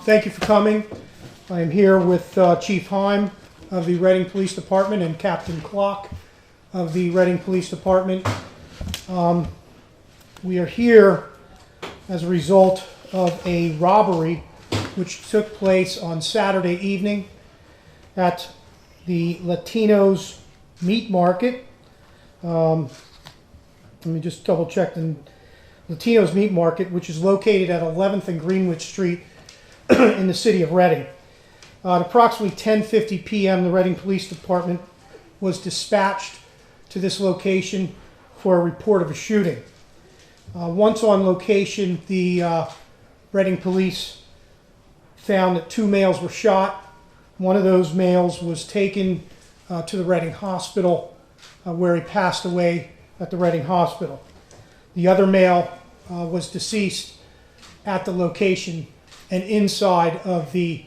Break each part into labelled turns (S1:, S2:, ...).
S1: Thank you for coming. I am here with Chief Heim of the Reading Police Department and Captain Clock of the Reading Police Department. We are here as a result of a robbery which took place on Saturday evening at the Latino's meat market. Let me just double check. The Latino's meat market, which is located at 11th and Greenwich Street in the city of Reading. At approximately 10:50 p.m., the Reading Police Department was dispatched to this location for a report of a shooting. Once on location, the Reading Police found that two males were shot. One of those males was taken to the Reading Hospital, where he passed away at the Reading Hospital. The other male was deceased at the location and inside of the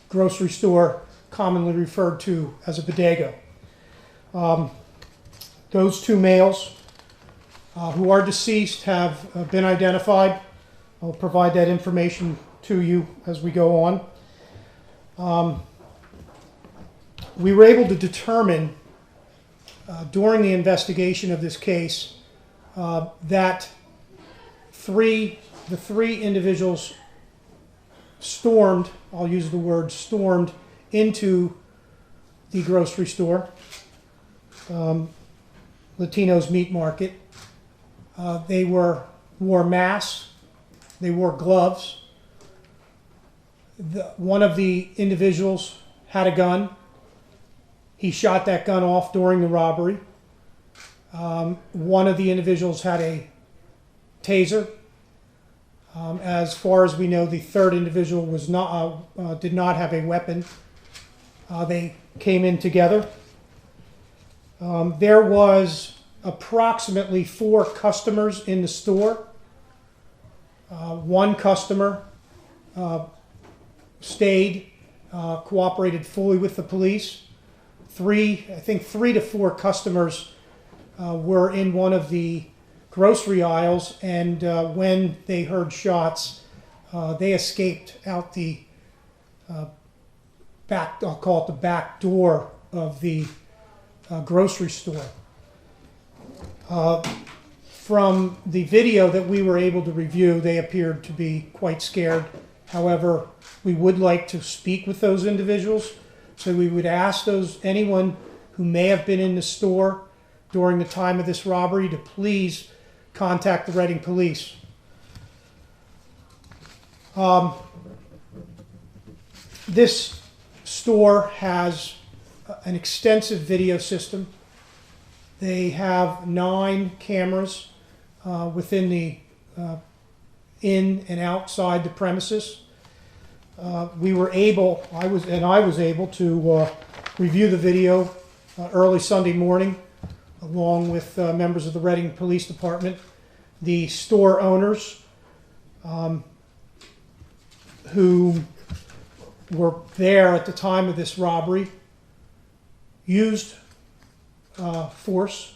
S1: grocery store commonly referred to as a bodega. Those two males who are deceased have been identified. I'll provide that information to you as we go on. We were able to determine during the investigation of this case that the three individuals stormed, I'll use the word stormed, into the grocery store, Latino's meat market. They wore masks, they wore gloves. One of the individuals had a gun. He shot that gun off during the robbery. One of the individuals had a taser. As far as we know, the third individual was did not have a weapon. They came in together. There was approximately 4 customers in the store. One customer stayed, cooperated fully with the police. I think 3 to 4 customers were in one of the grocery aisles, and when they heard shots, they escaped out the back, I'll call it the back door of the grocery store. From the video that we were able to review, they appeared to be quite scared. However, we would like to speak with those individuals, so we would ask anyone who may have been in the store during the time of this robbery to please contact the Reading Police. This store has an extensive video system. They have 9 cameras within the in and outside the premises. I was able to review the video early Sunday morning, along with members of the Reading Police Department. The store owners who were there at the time of this robbery used force,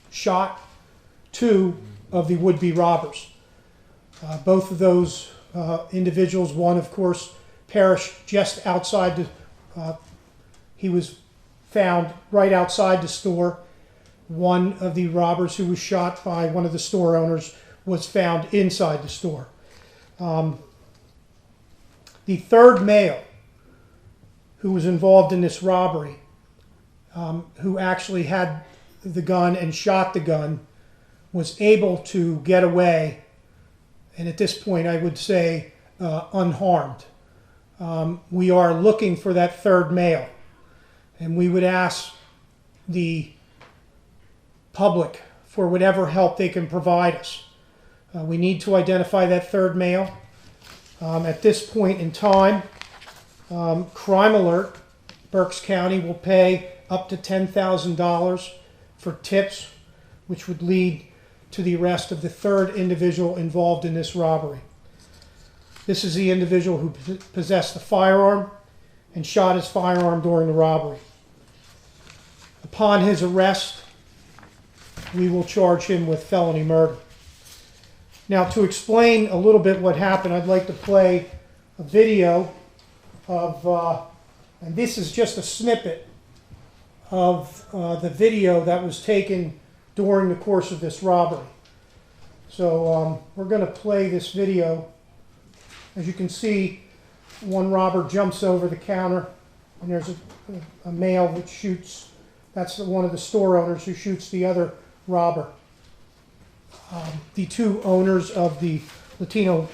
S1: shot 2 of the would-be robbers. Both of those individuals, one of course perished just outside he was found right outside the store. One of the robbers who was shot by one of the store owners was found inside the store. The third male who was involved in this robbery, who actually had the gun and shot the gun, was able to get away, and at this point I would say unharmed. We are looking for that third male, and we would ask the public for whatever help they can provide us. We need to identify that third male. At this point in time, Crime Alert, Berks County, will pay up to $10,000 for tips, which would lead to the arrest of the third individual involved in this robbery. This is the individual who possessed the firearm and shot his firearm during the robbery. Upon his arrest, we will charge him with felony murder. Now, to explain a little bit what happened, I'd like to play a video of, and this is just a snippet of the video that was taken during the course of this robbery. So we're going to play this video. As you can see, one robber jumps over the counter, and there's a male that shoots. That's one of the store owners who shoots the other robber. The two owners of the Latino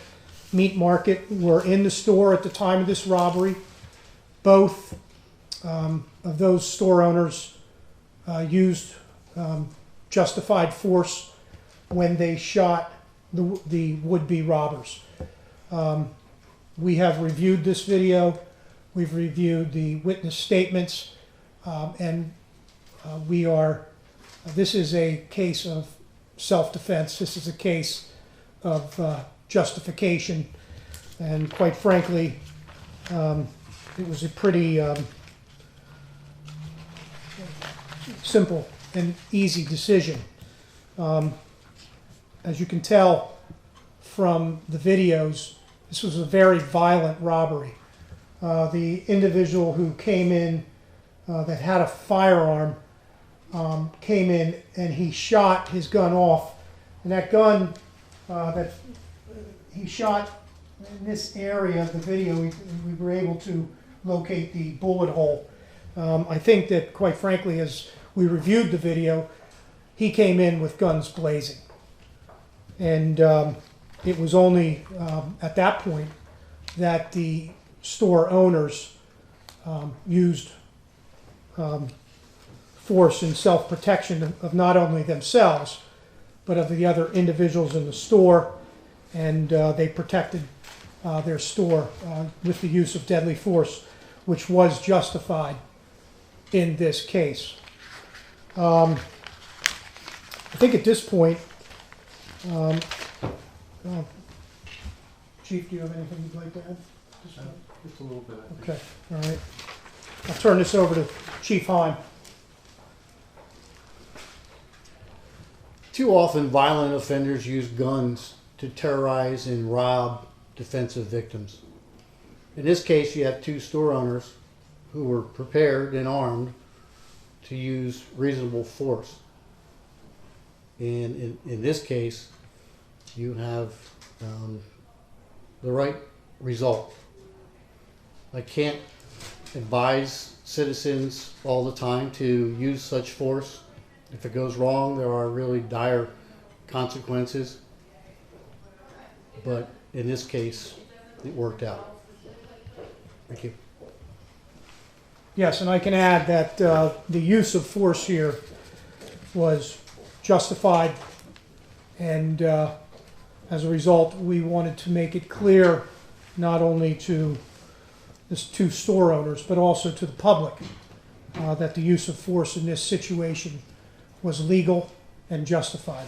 S1: meat market were in the store at the time of this robbery. Both of those store owners used justified force when they shot the would-be robbers. We have reviewed this video. We've reviewed the witness statements, and this is a case of self-defense. This is a case of justification, and quite frankly, it was a pretty simple and easy decision. As you can tell from the videos, this was a very violent robbery. The individual who came in that had a firearm came in and he shot his gun off. And that gun that he shot in this area of the video, we were able to locate the bullet hole. I think that, quite frankly, as we reviewed the video, he came in with guns blazing. And it was only at that point that the store owners used force in self-protection of not only themselves, but of the other individuals in the store, and they protected their store with the use of deadly force, which was justified in this case. I think at this point, Chief, do you have anything you'd like to add?
S2: Just a little bit.
S1: Okay, all right. I'll turn this over to Chief Heim.
S3: Too often, violent offenders use guns to terrorize and rob defensive victims. In this case, you have two store owners who were prepared and armed to use reasonable force. And in this case, you have the right result. I can't advise citizens all the time to use such force. If it goes wrong, there are really dire consequences. But in this case, it worked out. Thank you.
S1: Yes, and I can add that the use of force here was justified, and as a result, we wanted to make it clear not only to the two store owners, but also to the public, that the use of force in this situation was legal and justified.